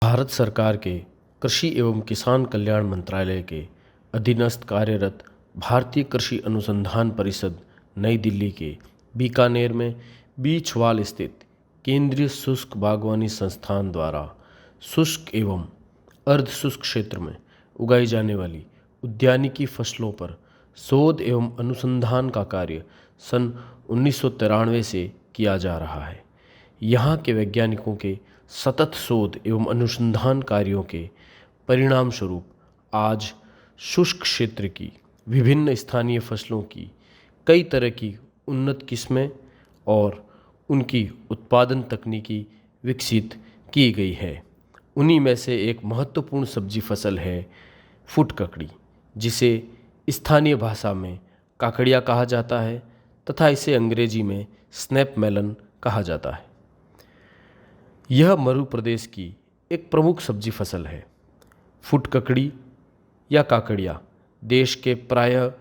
भारत सरकार के कृषि एवं किसान कल्याण मंत्रालय के अधीनस्थ कार्यरत भारतीय कृषि अनुसंधान परिषद नई दिल्ली के बीकानेर में बीछवाल स्थित केंद्रीय शुष्क बागवानी संस्थान द्वारा शुष्क एवं अर्ध शुष्क क्षेत्र में उगाई जाने वाली उद्यानिकी फसलों पर शोध एवं अनुसंधान का कार्य सन 1993 से किया जा रहा है। यहाँ के वैज्ञानिकों के सतत शोध एवं अनुसंधान कार्यों के परिणाम स्वरूप आज शुष्क क्षेत्र की विभिन्न स्थानीय फसलों की कई तरह की उन्नत किस्में और उनकी उत्पादन तकनीकी विकसित की गई है। उन्हीं में से एक महत्वपूर्ण सब्जी फसल है फुट ककड़ी, जिसे स्थानीय भाषा में काकड़िया कहा जाता है तथा इसे अंग्रेजी में स्नैप मेलन कहा जाता है। यह मरु प्रदेश की एक प्रमुख सब्जी फसल है। फुट ककड़ी या काकड़िया देश के प्रायः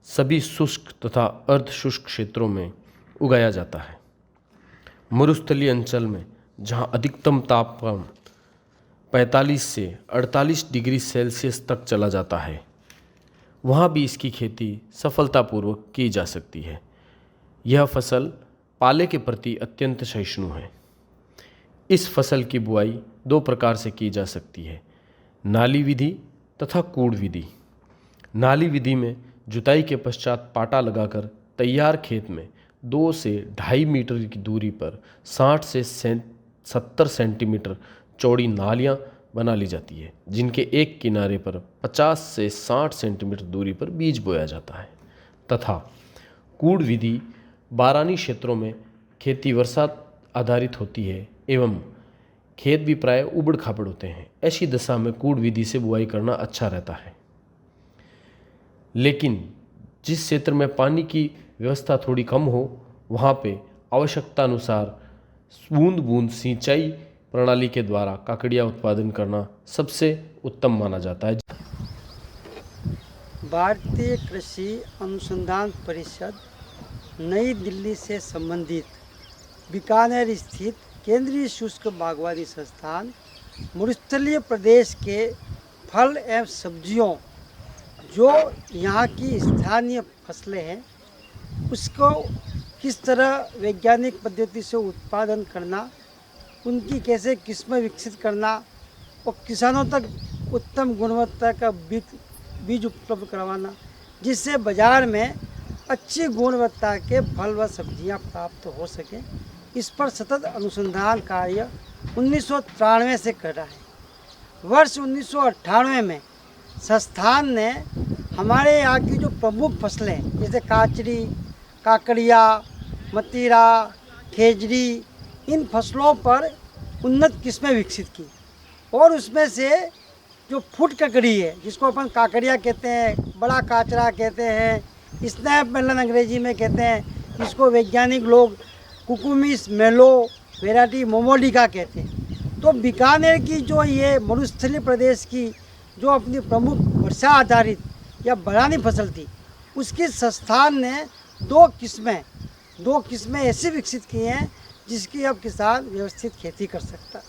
सभी शुष्क तथा अर्ध शुष्क क्षेत्रों में उगाया जाता है। मरुस्थलीय अंचल में जहाँ अधिकतम तापमान 45 से 48 डिग्री सेल्सियस तक चला जाता है, वहाँ भी इसकी खेती सफलतापूर्वक की जा सकती है। यह फसल पाले के प्रति अत्यंत सहिष्णु है। इस फसल की बुआई दो प्रकार से की जा सकती है, नाली विधि तथा कूड़ विधि। नाली विधि में जुताई के पश्चात पाटा लगाकर तैयार खेत में 2 से 2.5 मीटर की दूरी पर 60 से 70 सेंटीमीटर चौड़ी नालियां बना ली जाती है, जिनके एक किनारे पर 50 से 60 सेंटीमीटर दूरी पर बीज बोया जाता है। तथा कूड़ विधि बारानी क्षेत्रों में खेती वर्षा आधारित होती है एवं खेत भी प्राय उबड़ खाबड़ होते हैं। ऐसी दशा में कूड़ विधि से बुआई करना अच्छा रहता है। लेकिन जिस क्षेत्र में पानी की व्यवस्था थोड़ी कम हो, वहाँ पे आवश्यकता अनुसार बूंद बूंद सिंचाई प्रणाली के द्वारा काकड़िया उत्पादन करना सबसे उत्तम माना जाता है। भारतीय कृषि अनुसंधान परिषद नई दिल्ली से संबंधित बीकानेर स्थित केंद्रीय शुष्क बागवानी संस्थान मरुस्थलीय प्रदेश के फल एवं सब्जियों जो यहाँ की स्थानीय फसलें हैं उसको किस तरह वैज्ञानिक पद्धति से उत्पादन करना, उनकी कैसे किस्में विकसित करना और किसानों तक उत्तम गुणवत्ता का बीज उपलब्ध करवाना, जिससे बाज़ार में अच्छी गुणवत्ता के फल व सब्जियां प्राप्त हो सकें, इस पर सतत अनुसंधान कार्य 1993 से कर रहा है। वर्ष 1998 में संस्थान ने हमारे यहाँ की जो प्रमुख फसलें जैसे काचरी, काकड़िया, मतीरा, खेजड़ी, इन फसलों पर उन्नत किस्में विकसित की और उसमें से जो फुट ककड़ी है, जिसको अपन काकड़िया कहते हैं, बड़ा काचरा कहते हैं, स्नैप मेलन अंग्रेजी में कहते हैं, जिसको वैज्ञानिक लोग कुकुमिस मेलो वेराइटी मोमोलिका कहते हैं। तो बीकानेर की जो ये मरुस्थलीय प्रदेश की जो अपनी प्रमुख वर्षा आधारित या बरानी फसल थी, उसकी संस्थान ने दो किस्में ऐसी विकसित की हैं जिसकी अब किसान व्यवस्थित खेती कर सकता है।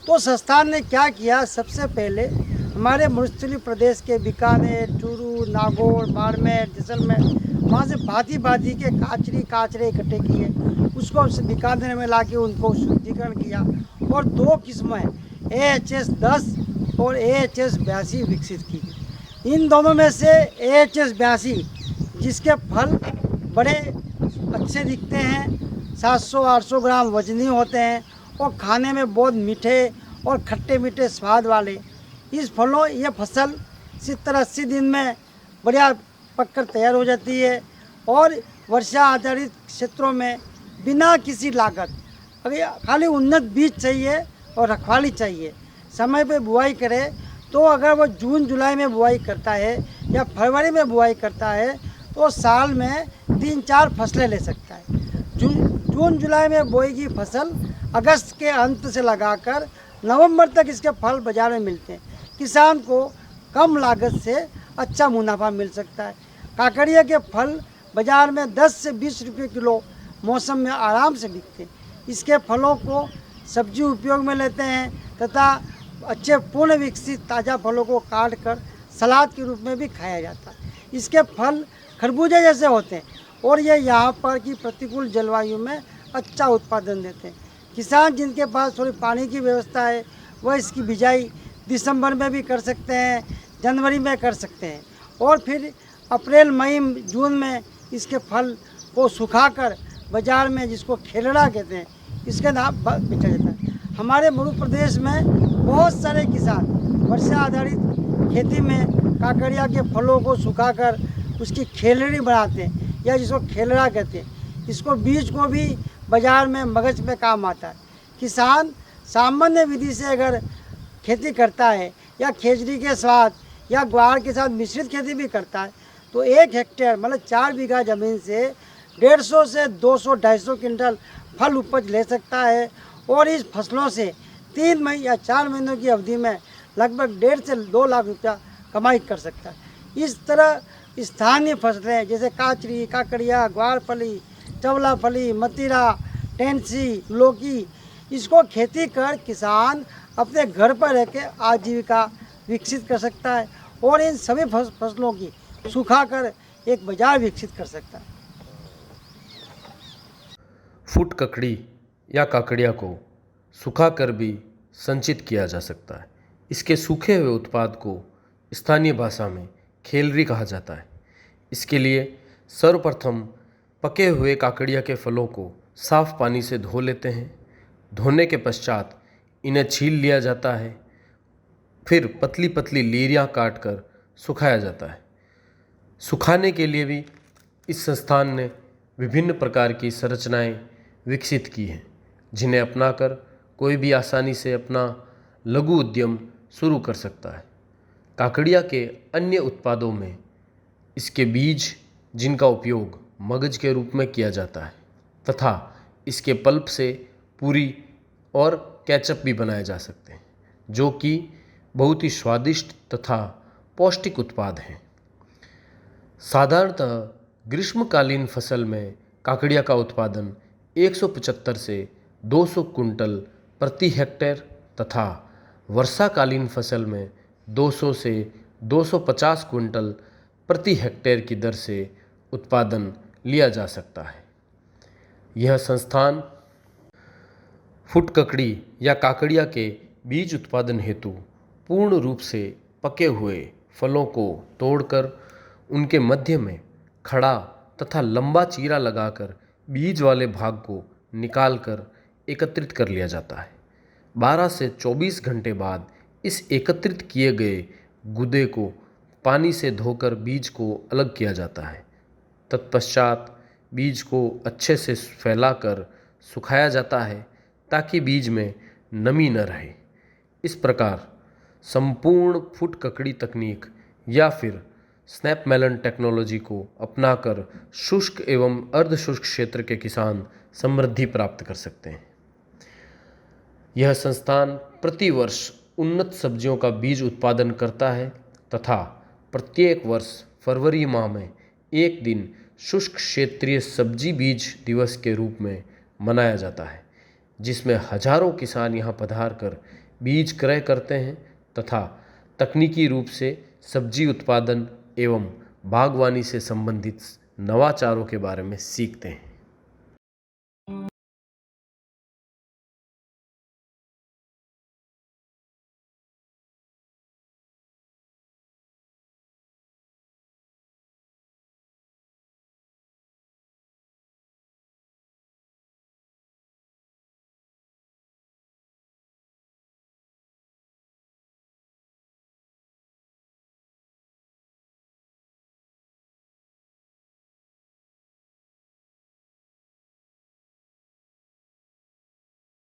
तो संस्थान ने क्या किया, सबसे पहले हमारे मरुस्थलीय प्रदेश के बीकानेर, चूरू, नागौर, बाड़मेर, जैसलमेर, वहाँ से भांति के काचरे इकट्ठे किए, उसको बीकानेर में लाके उनको शुद्धिकरण किया और दो किस्में AHS 10 और AHS 82 विकसित की। इन दोनों में से AHS 82 जिसके फल बड़े अच्छे दिखते हैं, 700-800 ग्राम वजनी होते हैं और खाने में बहुत मीठे और खट्टे मीठे स्वाद वाले, ये फसल 70-80 दिन में बढ़िया पककर तैयार हो जाती है और वर्षा आधारित क्षेत्रों में बिना किसी लागत, अगर खाली उन्नत बीज चाहिए और रखवाली चाहिए, समय पे बुआई करे, तो अगर वो जून जुलाई में बुआई करता है या फरवरी में बुआई करता है तो साल में 3-4 फसलें ले सकता है। जून जुलाई में बोई की फसल अगस्त के अंत से लगाकर नवंबर तक इसके फल बाज़ार में मिलते हैं। किसान को कम लागत से अच्छा मुनाफा मिल सकता है। काकड़िया के फल बाज़ार में 10 से 20 रुपये किलो मौसम में आराम से बिकते हैं। इसके फलों को सब्जी उपयोग में लेते हैं तथा अच्छे पूर्ण विकसित ताज़ा फलों को काट कर सलाद के रूप में भी खाया जाता है। इसके फल खरबूजे जैसे होते हैं और ये यहाँ पर की प्रतिकूल जलवायु में अच्छा उत्पादन देते हैं। किसान जिनके पास थोड़ी पानी की व्यवस्था है वह इसकी बिजाई दिसंबर में भी कर सकते हैं, जनवरी में कर सकते हैं और फिर अप्रैल मई जून में इसके फल को सुखाकर बाज़ार में, जिसको खेलड़ा कहते हैं, इसके नाम बेचा जाता है। हमारे मध्य प्रदेश में बहुत सारे किसान वर्षा आधारित खेती में काकड़िया के फलों को सुखाकर उसकी खेलड़ी बनाते हैं या जिसको खेलड़ा कहते हैं। इसको बीज को भी बाज़ार में मगज में काम आता है। किसान सामान्य विधि से अगर खेती करता है या खेजड़ी के साथ या ग्वार के साथ मिश्रित खेती भी करता है तो 1 हेक्टेयर मतलब 4 बीघा ज़मीन से 150 से 200-250 क्विंटल फल उपज ले सकता है और इस फसलों से 3 महीने या 4 महीनों की अवधि में लगभग 1.5 से 2 लाख रुपया कमाई कर सकता है। इस तरह स्थानीय फसलें जैसे काचरी, काकड़िया, ग्वारफली, चवलाफली, मतीरा, टेंसी, लौकी, इसको खेती कर किसान अपने घर पर रह के आजीविका विकसित कर सकता है और इन सभी फसलों की सुखाकर एक बाजार विकसित कर सकता है। फुट ककड़ी या काकड़िया को सुखाकर भी संचित किया जा सकता है। इसके सूखे हुए उत्पाद को स्थानीय भाषा में खेलरी कहा जाता है। इसके लिए सर्वप्रथम पके हुए काकड़िया के फलों को साफ पानी से धो लेते हैं। धोने के पश्चात इन्हें छील लिया जाता है। फिर पतली पतली लीरियाँ काट कर सुखाया जाता है। सुखाने के लिए भी इस संस्थान ने विभिन्न प्रकार की संरचनाएं विकसित की हैं, जिन्हें अपनाकर कोई भी आसानी से अपना लघु उद्यम शुरू कर सकता है। काकड़िया के अन्य उत्पादों में इसके बीज, जिनका उपयोग मगज के रूप में किया जाता है, तथा इसके पल्प से पूरी और केचप भी बनाए जा सकते हैं, जो कि बहुत ही स्वादिष्ट तथा पौष्टिक उत्पाद हैं। साधारणतः ग्रीष्मकालीन फसल में काकड़िया का उत्पादन 175 से 200 कुंटल प्रति हेक्टेयर तथा वर्षाकालीन फसल में 200 से 250 कुंटल प्रति हेक्टेयर की दर से उत्पादन लिया जा सकता है। यह संस्थान फुट ककड़ी या काकड़िया के बीज उत्पादन हेतु पूर्ण रूप से पके हुए फलों को तोड़कर उनके मध्य में खड़ा तथा लंबा चीरा लगाकर बीज वाले भाग को निकालकर एकत्रित कर लिया जाता है। 12 से 24 घंटे बाद इस एकत्रित किए गए गुदे को पानी से धोकर बीज को अलग किया जाता है। तत्पश्चात बीज को अच्छे से फैलाकर सुखाया जाता है ताकि बीज में नमी न रहे। इस प्रकार संपूर्ण फुट ककड़ी तकनीक या फिर स्नैप मेलन टेक्नोलॉजी को अपनाकर शुष्क एवं अर्ध शुष्क क्षेत्र के किसान समृद्धि प्राप्त कर सकते हैं। यह संस्थान प्रतिवर्ष उन्नत सब्जियों का बीज उत्पादन करता है तथा प्रत्येक वर्ष फरवरी माह में एक दिन शुष्क क्षेत्रीय सब्जी बीज दिवस के रूप में मनाया जाता है, जिसमें हजारों किसान यहाँ पधार कर बीज क्रय करते हैं तथा तकनीकी रूप से सब्जी उत्पादन एवं बागवानी से संबंधित नवाचारों के बारे में सीखते हैं।